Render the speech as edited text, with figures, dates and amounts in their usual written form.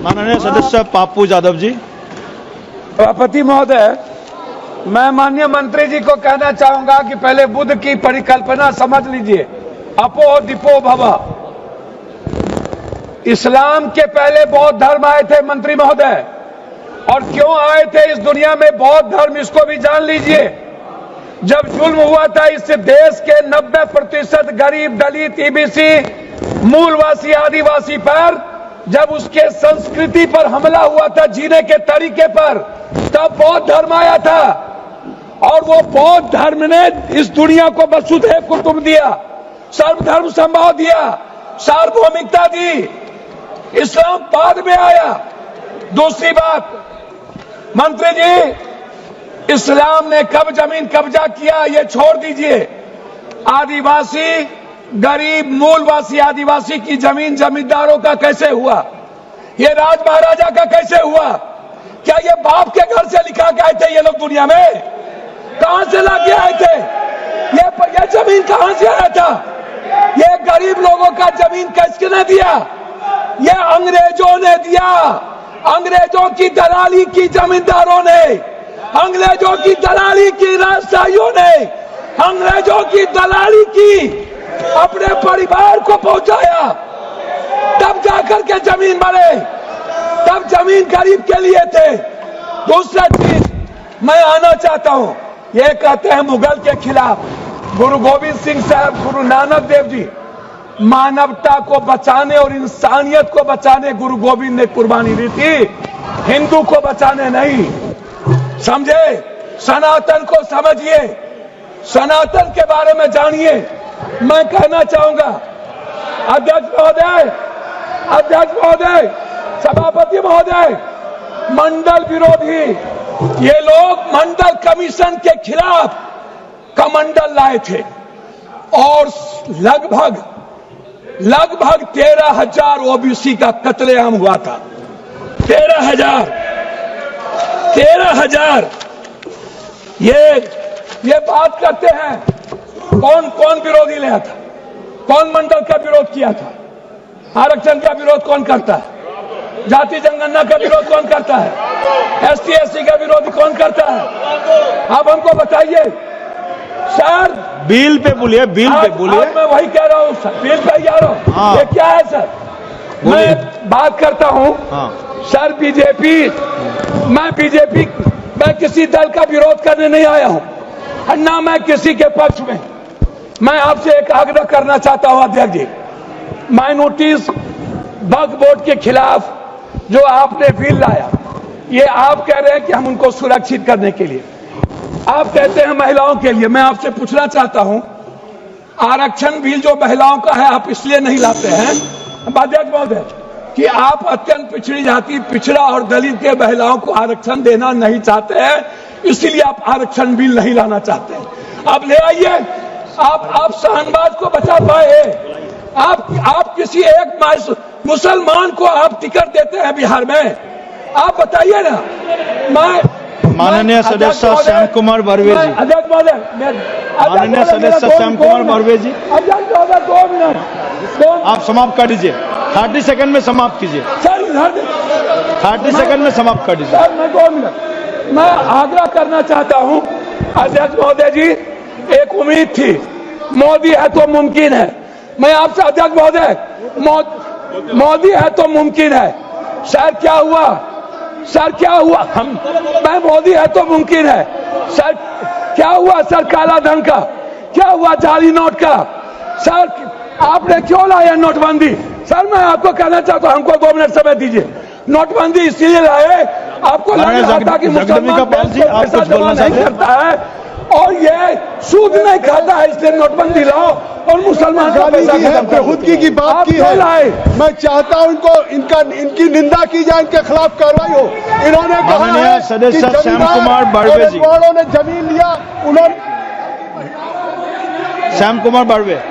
माननीय सदस्य पप्पू यादव जी। सभापति महोदय, मैं माननीय मंत्री जी को कहना चाहूंगा कि पहले बुद्ध की परिकल्पना समझ लीजिए, अपो दीपो भव। इस्लाम के पहले बौद्ध धर्म आए थे मंत्री महोदय, और क्यों आए थे इस दुनिया में बौद्ध धर्म, इसको भी जान लीजिए। जब जुल्म हुआ था इस देश के 90% गरीब, दलित, ईबीसी, मूलवासी, आदिवासी पर, जब उसके संस्कृति पर हमला हुआ था, जीने के तरीके पर, तब बौद्ध धर्म आया था। और वो बौद्ध धर्म ने इस दुनिया को वसुधैव कुटुंब दिया, सर्वधर्म संभाव दिया, सार्वभौमिकता दी। इस्लाम बाद में आया। दूसरी बात, मंत्री जी, इस्लाम ने कब जमीन कब्जा किया ये छोड़ दीजिए। आदिवासी, गरीब, मूलवासी आदिवासी की जमीन जमींदारों का कैसे हुआ? ये राज महाराजा का कैसे हुआ? क्या ये बाप के घर से लिखा के आए थे ये लोग दुनिया में? कहां से लाके आए थे? ये जमीन कहां से आया था? ये गरीब लोगों का जमीन किसने दिया? ये अंग्रेजों ने दिया। अंग्रेजों की दलाली की जमींदारों ने, अंग्रेजों की दलाली की राजशाहियों ने, अंग्रेजों की दलाली की अपने परिवार को पहुंचाया, तब जाकर के जमीन बने। तब जमीन गरीब के लिए थे। दूसरा चीज मैं आना चाहता हूं, ये कहते हैं मुगल के खिलाफ। गुरु गोविंद सिंह साहब, गुरु नानक देव जी, मानवता को बचाने और इंसानियत को बचाने गुरु गोविंद ने कुर्बानी दी थी, हिंदू को बचाने नहीं। समझे? सनातन को समझिए, सनातन के बारे में जानिए। मैं कहना चाहूंगा, अध्यक्ष महोदय, सभापति महोदय, मंडल विरोधी ये लोग मंडल कमीशन के खिलाफ कमंडल लाए थे, और लगभग 13,000 ओबीसी का कत्लेआम हुआ था। 13,000। ये बात करते हैं, कौन विरोधी लाया था? कौन मंडल का विरोध किया था? आरक्षण का विरोध कौन करता है? जाति जनगणना का विरोध कौन करता है? ST SC का विरोध कौन करता है? आप हमको बताइए सर। बिल पे बोलिए, बिल पे बोलिए। मैं वही कह रहा हूँ सर, बिल पे जा रहा हूँ। हाँ। ये क्या है सर? मैं बात करता हूँ। हाँ। सर मैं किसी दल का विरोध करने नहीं आया हूँ, ना मैं किसी के पक्ष में। मैं आपसे एक आग्रह करना चाहता हूँ अध्यक्ष जी, माइनॉरिटीज वक्फ बोर्ड के खिलाफ जो आपने बिल लाया, ये आप कह रहे हैं कि हम उनको सुरक्षित करने के लिए, आप कहते हैं महिलाओं के लिए। मैं आपसे पूछना चाहता हूं, आरक्षण बिल जो महिलाओं का है आप इसलिए नहीं लाते हैं अध्यक्ष महोदय कि आप अत्यंत पिछड़ी जाति, पिछड़ा और दलित के महिलाओं को आरक्षण देना नहीं चाहते हैं, इसीलिए आप आरक्षण बिल नहीं लाना चाहते हैं। आप ले आइए। आप शाहनवाज को बचा पाए। आप किसी एक मुसलमान को आप टिकट देते हैं बिहार में? आप बताइए ना। माननीय सदस्य श्याम कुमार बर्वे जी। अध्यक्ष महोदय, माननीय सदस्य श्याम कुमार बर्वे जी, अध्यक्ष महोदय 2 मिनट आप समाप्त कर दीजिए। 30 सेकंड में समाप्त कीजिए। सर 30 सेकंड में समाप्त कर दीजिए। सर मैं 2 मिनट मैं आग्रह करना चाहता हूं अध्यक्ष महोदय जी। एक उम्मीद थी, मोदी है तो मुमकिन है। मैं आपसे अध्यक्ष महोदय, मोदी है तो मुमकिन है। सर क्या हुआ? मैं मोदी है तो मुमकिन है। सर क्या हुआ? सर काला धन का क्या हुआ? जाली नोट का? सर आपने क्यों लाया नोटबंदी? सर मैं आपको कहना चाहता हूं, हमको 2 मिनट समय दीजिए। नोटबंदी इसीलिए लाए, आपको लग रहा था कि मुसलमान पैसा जमा नहीं करता है और ये सूद नहीं खाता है, इसलिए नोटबंदी लाओ और मुसलमान का पैसा खुदकी की बात की है। मैं चाहता हूं इनकी निंदा की जाए, इनके खिलाफ कार्रवाई हो। इन्होंने कहा है सदस्य श्याम कुमार बर्वे जी, ने जमीन लिया, उन्होंने श्याम कुमार बर्वे।